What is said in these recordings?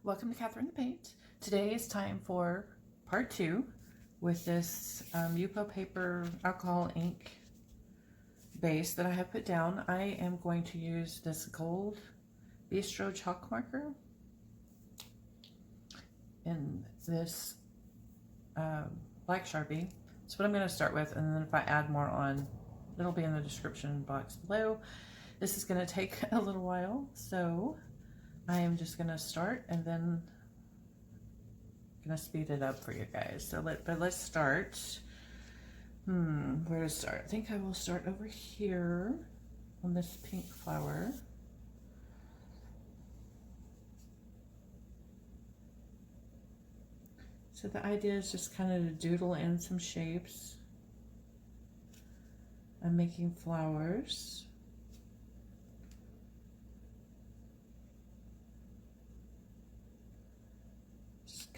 Welcome to Catherine the Paint. Today is time for part 2 with this Yupo paper alcohol ink base that I have put down. I am going to use this gold Bistro chalk marker and this black Sharpie. That's what I'm going to start with, and then if I add more on, it'll be in the description box below. This is going to take a little while, so I am just going to start and then going to speed it up for you guys. So let's start. Where to start? I think I will start over here on this pink flower. So the idea is just kind of to doodle in some shapes. I'm making flowers.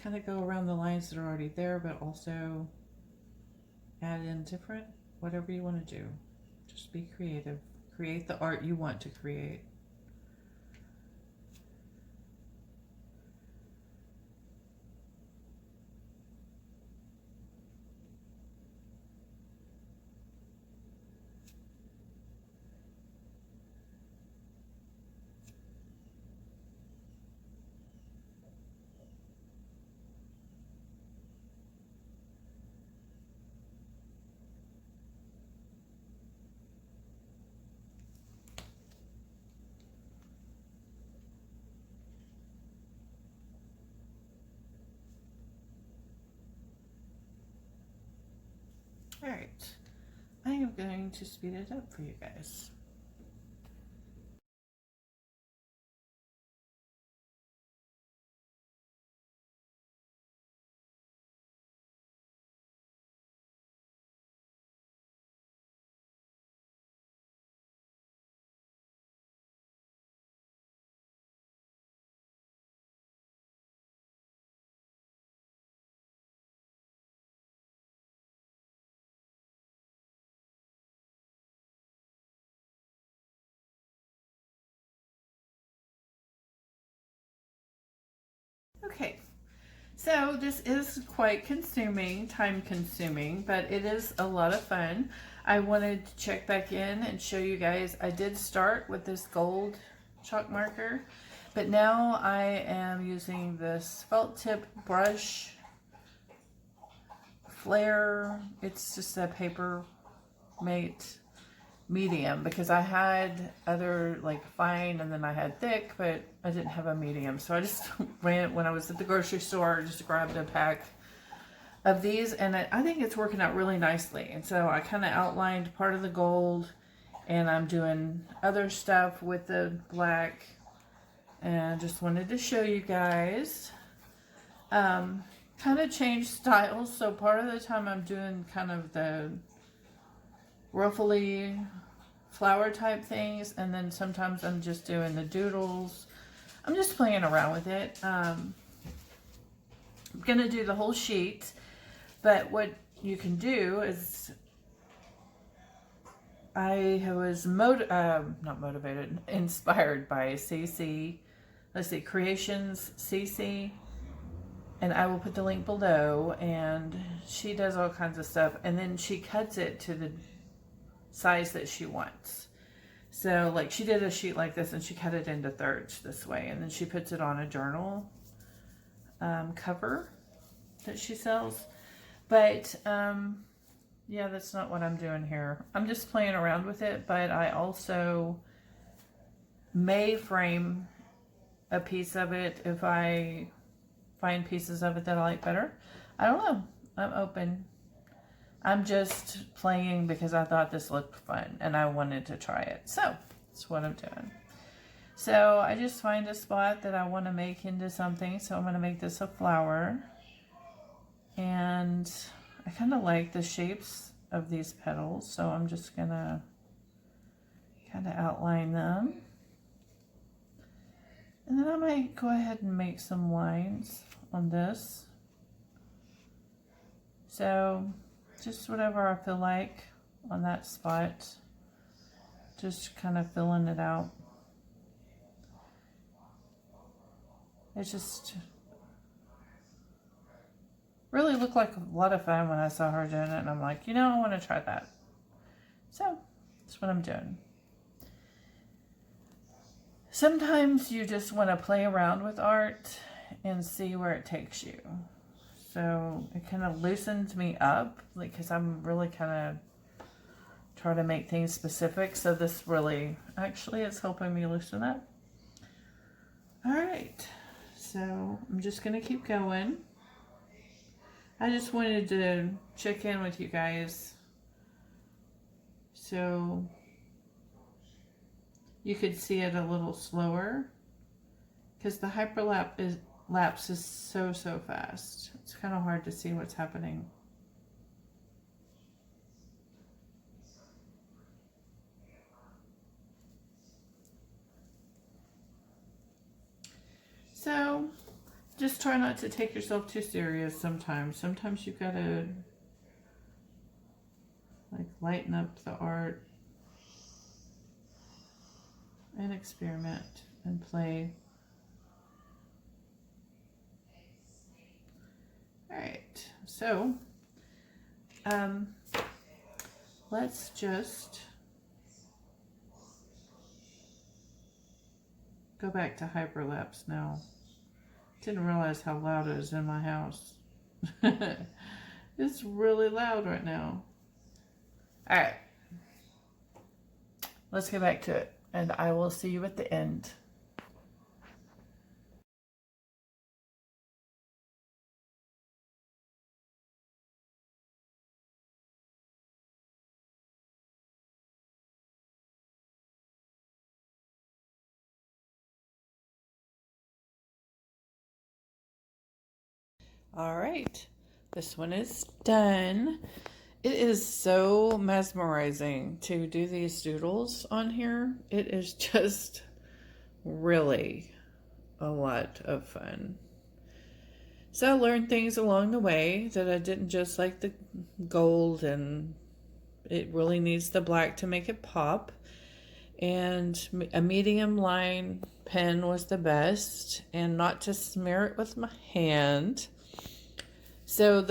Kind of go around the lines that are already there, but also add in different, whatever you want to do. Just be creative. Create the art you want to create. All right, I am going to speed it up for you guys. Okay, so this is quite consuming, time consuming, but it is a lot of fun. I wanted to check back in and show you guys, I did start with this gold chalk marker, but now I am using this felt tip brush flare. It's just a paper mate medium because I had other like fine and then I had thick, but I didn't have a medium, so I just ran when I was at the grocery store, just grabbed a pack of these, and I think it's working out really nicely. And so I kind of outlined part of the gold, and I'm doing other stuff with the black, and just wanted to show you guys. Kind of changed styles, so part of the time I'm doing kind of the ruffly flower type things, and then sometimes I'm just doing the doodles. I'm just playing around with it. I'm gonna do the whole sheet, but what you can do is I was inspired by CC, let's see, Creations CC, and I will put the link below, and she does all kinds of stuff, and then she cuts it to the size that she wants. So like she did a sheet like this and she cut it into thirds this way, and then she puts it on a journal cover that she sells. But yeah, that's not what I'm doing here. I'm just playing around with it, but I also may frame a piece of it if I find pieces of it that I like better. I don't know. I'm open. I'm just playing because I thought this looked fun and I wanted to try it. So that's what I'm doing. So I just find a spot that I want to make into something. So I'm going to make this a flower. And I kind of like the shapes of these petals. So I'm just going to kind of outline them. And then I might go ahead and make some lines on this. So just whatever I feel like on that spot, just kind of filling it out. It just really looked like a lot of fun when I saw her doing it, and I'm like, you know, I want to try that. So that's what I'm doing. Sometimes you just want to play around with art and see where it takes you. So it kind of loosens me up, like, because I'm really kind of trying to make things specific. So this really actually is helping me loosen up. All right, so I'm just going to keep going. I just wanted to check in with you guys so you could see it a little slower, because the lapse is so fast. It's kind of hard to see what's happening. So just try not to take yourself too serious sometimes. Sometimes you've got to like lighten up the art and experiment and play. All right, so let's just go back to hyperlapse now. Didn't realize how loud it is in my house. It's really loud right now. All right, let's get back to it, and I will see you at the end. All right, this one is done. It is so mesmerizing to do these doodles on here. It is just really a lot of fun. So I learned things along the way that I didn't just like the gold, and it really needs the black to make it pop. And a medium line pen was the best, and not to smear it with my hand. So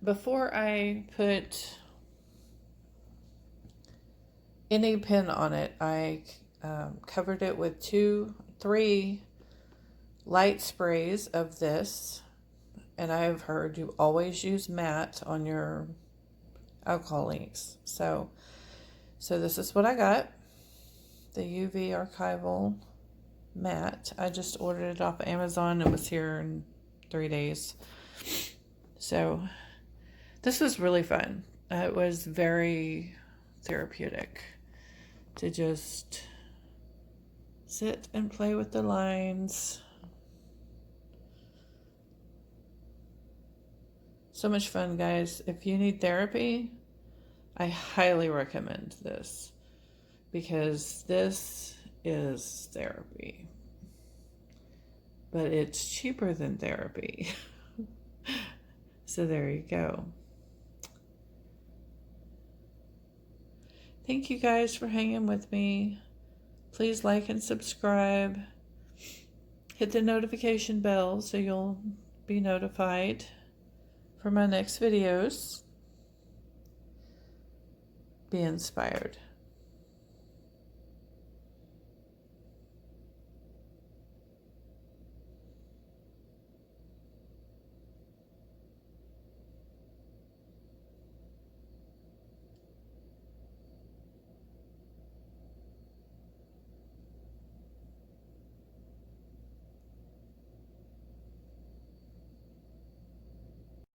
before I put any pen on it, I covered it with 3 light sprays of this. And I have heard you always use matte on your alcohol inks. So this is what I got. The UV Archival matte. I just ordered it off of Amazon. It was here in 3 days. So this was really fun. It was very therapeutic to just sit and play with the lines. So much fun, guys. If you need therapy, I highly recommend this, because this is therapy, but it's cheaper than therapy. So there you go. Thank you guys for hanging with me. Please like and subscribe. Hit the notification bell so you'll be notified for my next videos. Be inspired.